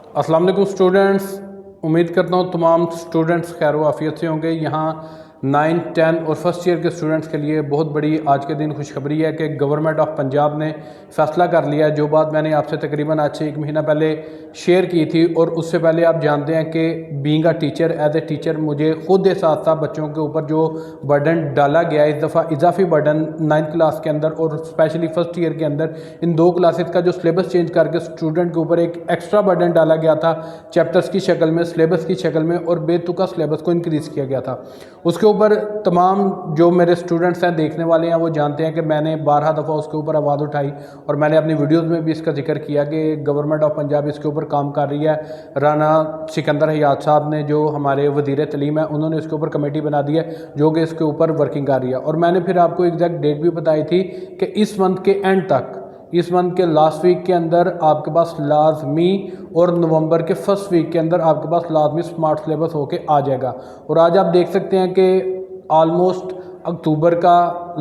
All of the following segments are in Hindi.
अस्सलाम वालेकुम स्टूडेंट्स। उम्मीद करता हूँ तमाम स्टूडेंट्स खैर आफियत से होंगे। यहाँ 9, 10 और फर्स्ट ईयर के स्टूडेंट्स के लिए बहुत बड़ी आज के दिन खुशखबरी है कि गवर्नमेंट ऑफ पंजाब ने फ़ैसला कर लिया है। जो बात मैंने आपसे तकरीबन आज से 1 महीना पहले शेयर की थी, और उससे पहले आप जानते हैं कि being a teacher, as a teacher मुझे खुद एहसास था बच्चों के ऊपर जो बर्डन डाला गया है, इस दफ़ा इजाफी बर्डन 9th क्लास के अंदर और स्पेशली फर्स्ट ईयर के अंदर इन 2 क्लासेस का जो सिलेबस चेंज करके स्टूडेंट के ऊपर एक एक्स्ट्रा बर्डन डाला गया था चैप्टर्स की शक्ल में, सिलेबस की शक्ल में, और बेतुका सिलेबस को इंक्रीज़ किया गया था। उसके ऊपर तमाम जो मेरे स्टूडेंट्स हैं, देखने वाले हैं, वो जानते हैं कि मैंने 12 दफ़ा उसके ऊपर आवाज़ उठाई और मैंने अपनी वीडियोज़ में भी इसका जिक्र किया कि गवर्नमेंट ऑफ पंजाब इसके ऊपर काम कर रही है। राना सिकंदर हयात साहब ने, जो हमारे वज़ीर तलीम है, उन्होंने इसके ऊपर कमेटी बना दी है जो कि इसके ऊपर वर्किंग कर रही है। और मैंने फिर आपको एग्जैक्ट डेट भी बताई थी कि इस मंथ के एंड तक, इस मंथ के लास्ट वीक के अंदर आपके पास लाजमी, और नवंबर के फर्स्ट वीक के अंदर आपके पास लाजमी स्मार्ट सिलेबस होके आ जाएगा। और आज आप देख सकते हैं कि ऑलमोस्ट अक्टूबर का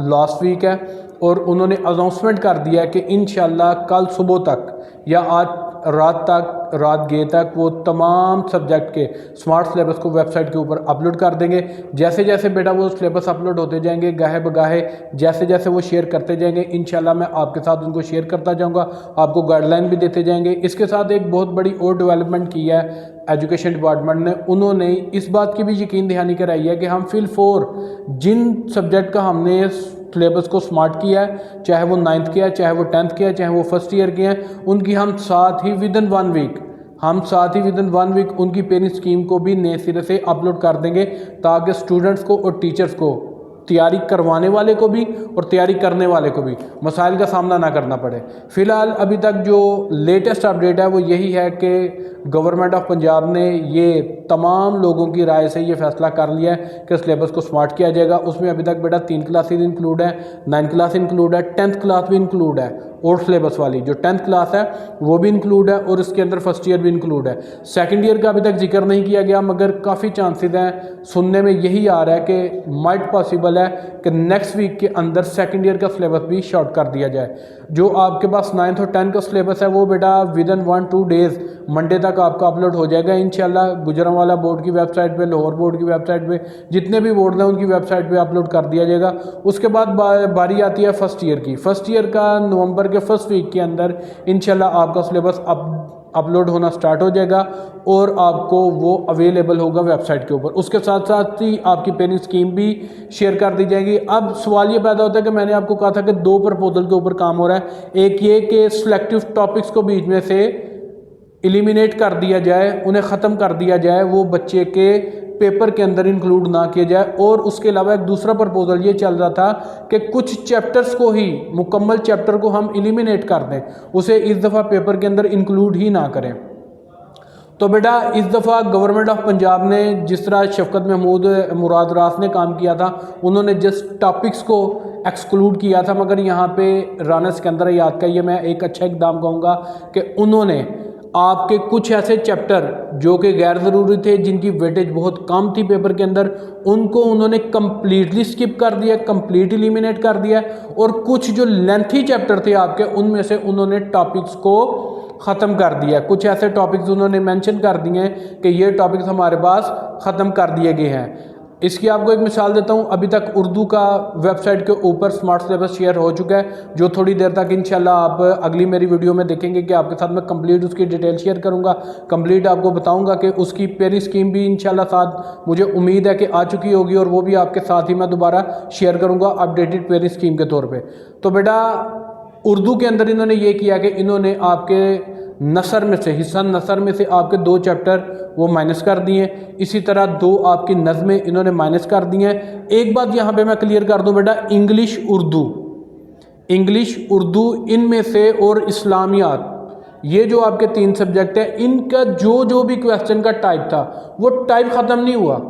लास्ट वीक है और उन्होंने अनाउंसमेंट कर दिया है कि इंशाल्लाह कल सुबह तक या आज रात गए तक वो तमाम सब्जेक्ट के स्मार्ट सिलेबस को वेबसाइट के ऊपर अपलोड कर देंगे। जैसे जैसे बेटा वो सिलेबस अपलोड होते जाएंगे, गाहे बगाहे जैसे जैसे वो शेयर करते जाएंगे, इंशाल्लाह मैं आपके साथ उनको शेयर करता जाऊंगा, आपको गाइडलाइन भी देते जाएंगे। इसके साथ एक बहुत बड़ी और डेवलपमेंट की है एजुकेशन डिपार्टमेंट ने। उन्होंने इस बात की भी यकीन दहानी कराई है कि हम फिल 4 जिन सब्जेक्ट का हमने सिलेबस को स्मार्ट किया है, चाहे वो 9th किया है, चाहे वो 10th किया है, चाहे वो फर्स्ट ईयर के हैं, उनकी हम साथ ही विद इन 1 वीक उनकी पेरेंट स्कीम को भी नए सिरे से अपलोड कर देंगे, ताकि स्टूडेंट्स को और टीचर्स को, तैयारी करवाने वाले को भी और तैयारी करने वाले को भी मसाइल का सामना ना करना पड़े। फ़िलहाल अभी तक जो लेटेस्ट अपडेट है वो यही है कि गवर्नमेंट ऑफ पंजाब ने ये तमाम लोगों की राय से ये फैसला कर लिया है कि सिलेबस को स्मार्ट किया जाएगा। उसमें अभी तक बेटा 3 क्लासेज इंक्लूड है, 9th क्लास इंक्लूड है, 10th क्लास भी इंक्लूड है, और सिलेबस वाली जो 10th क्लास है वो भी इंक्लूड है, और इसके अंदर फर्स्ट ईयर भी इंक्लूड है। सेकंड ईयर का अभी तक जिक्र नहीं किया गया, मगर काफ़ी चांसेस हैं, सुनने में यही आ रहा है कि माइट पॉसिबल है कि नेक्स्ट वीक के अंदर सेकंड ईयर का सिलेबस भी शॉर्ट कर दिया जाए। जो आपके पास 9th और 10th का सिलेबस है वो बेटा विद इन 1-2 डेज़ मंडे तक आपका अपलोड हो जाएगा इंशाल्लाह। गुजरांवाला बोर्ड की वेबसाइट पे, लाहौर बोर्ड की वेबसाइट पे, जितने भी बोर्ड हैं उनकी वेबसाइट पे अपलोड कर दिया जाएगा। उसके बाद बारी आती है फर्स्ट ईयर की। फर्स्ट ईयर का नवंबर के फर्स्ट वीक के अंदर इंशाल्लाह आपका सिलेबस अपलोड होना स्टार्ट हो जाएगा और आपको वो अवेलेबल होगा वेबसाइट के ऊपर। उसके साथ साथ ही आपकी पेरेंट स्कीम भी शेयर कर दी जाएगी। अब सवाल ये पैदा होता है कि मैंने आपको कहा था कि 2 प्रपोजल के ऊपर काम हो रहा है। एक ये कि सिलेक्टिव टॉपिक्स को बीच में से एलिमिनेट कर दिया जाए, उन्हें ख़त्म कर दिया जाए, वो बच्चे के पेपर के अंदर इंक्लूड ना किया जाए। और उसके अलावा एक दूसरा प्रपोजल ये चल रहा था कि कुछ चैप्टर्स को ही, मुकम्मल चैप्टर को हम एलिमिनेट कर दें, उसे इस दफ़ा पेपर के अंदर इंक्लूड ही ना करें। तो बेटा इस दफ़ा गवर्नमेंट ऑफ पंजाब ने, जिस तरह शफकत महमूद मुराद रास ने काम किया था, उन्होंने जस्ट टॉपिक्स को एक्सक्लूड किया था, मगर यहाँ पे राना सिकंदर हयात का ये मैं एक अच्छा इकदाम कहूँगा कि उन्होंने आपके कुछ ऐसे चैप्टर जो कि गैर ज़रूरी थे, जिनकी वेटेज बहुत कम थी पेपर के अंदर, उनको उन्होंने कम्प्लीटली स्किप कर दिया, कंप्लीट एलिमिनेट कर दिया। और कुछ जो लेंथी चैप्टर थे आपके, उनमें से उन्होंने टॉपिक्स को ख़त्म कर दिया। कुछ ऐसे टॉपिक्स उन्होंने मेंशन कर दिए हैं कि ये टॉपिक्स हमारे पास ख़त्म कर दिए गए हैं। इसकी आपको एक मिसाल देता हूँ। अभी तक उर्दू का वेबसाइट के ऊपर स्मार्ट सिलेबस शेयर हो चुका है, जो थोड़ी देर तक इंशाल्लाह आप अगली मेरी वीडियो में देखेंगे कि आपके साथ मैं कंप्लीट उसकी डिटेल शेयर करूँगा, कंप्लीट आपको बताऊँगा कि उसकी पेरी स्कीम भी इंशाल्लाह साथ मुझे उम्मीद है कि आ चुकी होगी, और वो भी आपके साथ ही मैं दोबारा शेयर करूँगा अपडेटेड पेरी स्कीम के तौर पर। तो बेटा उर्दू के अंदर इन्होंने ये किया कि इन्होंने आपके नसर में से, हिस्सा नसर में से आपके 2 चैप्टर वो माइनस कर दिए। इसी तरह 2 आपकी नज़में इन्होंने माइनस कर दी हैं। एक बात यहाँ पे मैं क्लियर कर दूँ बेटा, इंग्लिश उर्दू इनमें से, और इस्लामियात, ये जो आपके 3 सब्जेक्ट हैं, इनका जो भी क्वेश्चन का टाइप था वो टाइप ख़त्म नहीं हुआ।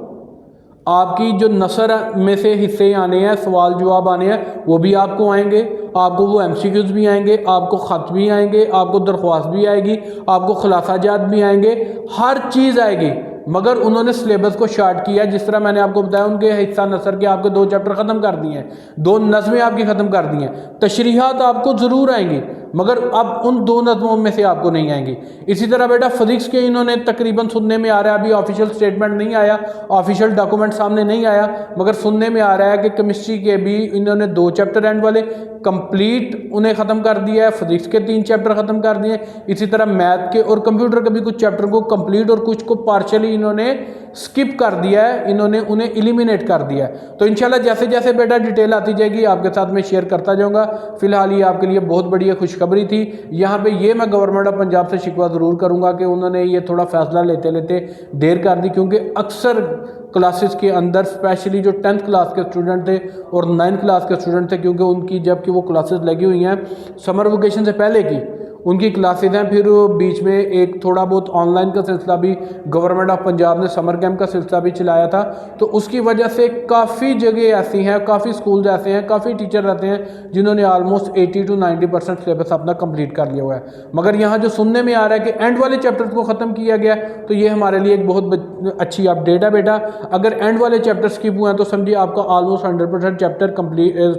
आपकी जो नसर में से हिस्से आने हैं, सवाल जवाब आने हैं, वो भी आपको आएंगे, आपको वो MCQs भी आएंगे, आपको ख़त भी आएंगे, आपको दरख्वास्त भी आएगी, आपको खुलासाजात भी आएंगे, हर चीज़ आएगी। मगर उन्होंने सिलेबस को शार्ट किया, जिस तरह मैंने आपको बताया, उनके हिस्सा नसर के आपके 2 चैप्टर ख़त्म कर दिए हैं, 2 नज़में आपकी ख़त्म कर दी हैं। तशरीहात आपको ज़रूर आएंगी, मगर अब उन 2 नज़मों में से आपको नहीं आएंगी। इसी तरह बेटा फिजिक्स के इन्होंने तकरीबन सुनने में आ रहा है, अभी ऑफिशियल स्टेटमेंट नहीं आया, ऑफिशियल डॉक्यूमेंट सामने नहीं आया, मगर सुनने में आ रहा है कि केमिस्ट्री के भी इन्होंने 2 चैप्टर एंड वाले कंप्लीट उन्हें ख़त्म कर दिया है, फिजिक्स के 3 चैप्टर ख़त्म कर दिए। इसी तरह मैथ के और कंप्यूटर के भी कुछ चैप्टर को कंप्लीट और कुछ को पार्शली इन्होंने स्किप कर दिया है, इन्होंने उन्हें एलिमिनेट कर दिया है। तो इंशाल्लाह जैसे जैसे बेटा डिटेल आती जाएगी आपके साथ में शेयर करता जाऊँगा। फिलहाल ये आपके लिए बहुत बढ़िया खुशखबरी थी। यहाँ पे ये मैं गवर्नमेंट ऑफ पंजाब से शिकवा ज़रूर करूँगा कि उन्होंने ये थोड़ा फैसला लेते लेते देर कर दी, क्योंकि अक्सर क्लासेस के अंदर स्पेशली जो 10th क्लास के स्टूडेंट थे और 9th क्लास के स्टूडेंट थे, क्योंकि उनकी जबकि वो क्लासेस लगी हुई हैं समर वेकेशन से पहले की उनकी क्लासेस हैं, फिर बीच में एक थोड़ा बहुत ऑनलाइन का सिलसिला भी गवर्नमेंट ऑफ पंजाब ने समर कैंप का सिलसिला भी चलाया था। तो उसकी वजह से काफ़ी जगह ऐसी हैं, काफ़ी स्कूल ऐसे हैं, काफ़ी टीचर रहते हैं जिन्होंने ऑलमोस्ट 80 to 90% सिलेबस अपना कंप्लीट कर लिया हुआ है। मगर यहाँ जो सुनने में आ रहा है कि एंड वाले चैप्टर्स को ख़त्म किया गया, तो ये हमारे लिए एक बहुत अच्छी अपडेट है बेटा। अगर एंड वाले चैप्टर स्किप हुए हैं तो समझिए आपका ऑलमोस्ट 100% चैप्टर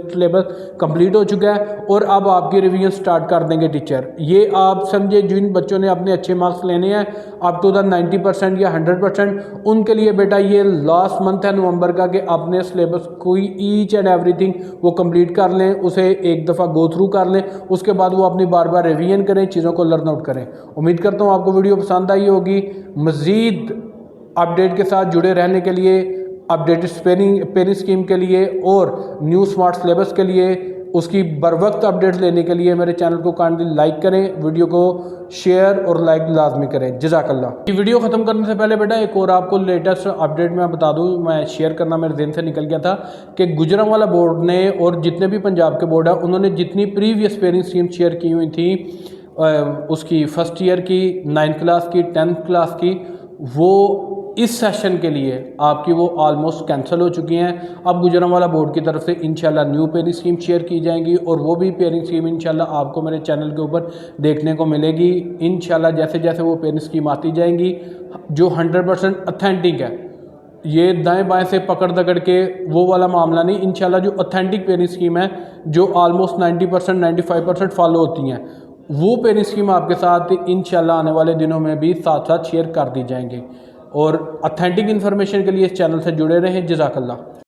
सिलेबस कंप्लीट हो चुका है और अब आपकी रिवीजन स्टार्ट कर देंगे टीचर। ये आप समझे जिन बच्चों ने अपने अच्छे मार्क्स लेने हैं अप टू द 90% या 100%, उनके लिए बेटा ये लास्ट मंथ है नवंबर का कि अपने सिलेबस कोई ईच एंड एवरीथिंग वो कंप्लीट कर लें, उसे एक दफ़ा गो थ्रू कर लें, उसके बाद वो अपनी बार बार रिवीजन करें, चीज़ों को लर्न आउट करें। उम्मीद करता हूँ आपको वीडियो पसंद आई होगी। मज़ीद अपडेट के साथ जुड़े रहने के लिए, अपडेटेड पेनिंग स्कीम के लिए और न्यू स्मार्ट सिलेबस के लिए, उसकी बर वक्त अपडेट लेने के लिए मेरे चैनल को काइंडली लाइक करें, वीडियो को शेयर और लाइक लाजमी करें। जज़ाकल्लाह। ये वीडियो ख़त्म करने से पहले बेटा एक और आपको लेटेस्ट अपडेट मैं बता दूं, मैं शेयर करना मेरे दिन से निकल गया था कि गुजरांवाला बोर्ड ने और जितने भी पंजाब के बोर्ड है उन्होंने जितनी प्रीवियस पेरेंट स्कीम शेयर की हुई थी उसकी फर्स्ट ईयर की, 9th क्लास की, 10th क्लास की, वो इस सेशन के लिए आपकी वो ऑलमोस्ट कैंसिल हो चुकी हैं। अब गुजरांवाला बोर्ड की तरफ से इंशाल्लाह न्यू पेयरिंग स्कीम शेयर की जाएंगी और वो भी पेयरिंग स्कीम इंशाल्लाह आपको मेरे चैनल के ऊपर देखने को मिलेगी। इंशाल्लाह जैसे जैसे वो पेयरिंग स्कीम आती जाएंगी जो 100% ऑथेंटिक है, ये दाएं बाएं से पकड़ दकड़ के वो वाला मामला नहीं, इंशाल्लाह जो ऑथेंटिक पेयरिंग स्कीम है जो ऑलमोस्ट 90% 95% फॉलो होती हैं, वो पेयरिंग स्कीम आपके साथ इंशाल्लाह आने वाले दिनों में भी साथ साथ शेयर कर दी जाएंगी। और ऑथेंटिक इन्फॉर्मेशन के लिए इस चैनल से जुड़े रहें। जज़ाकल्लाह।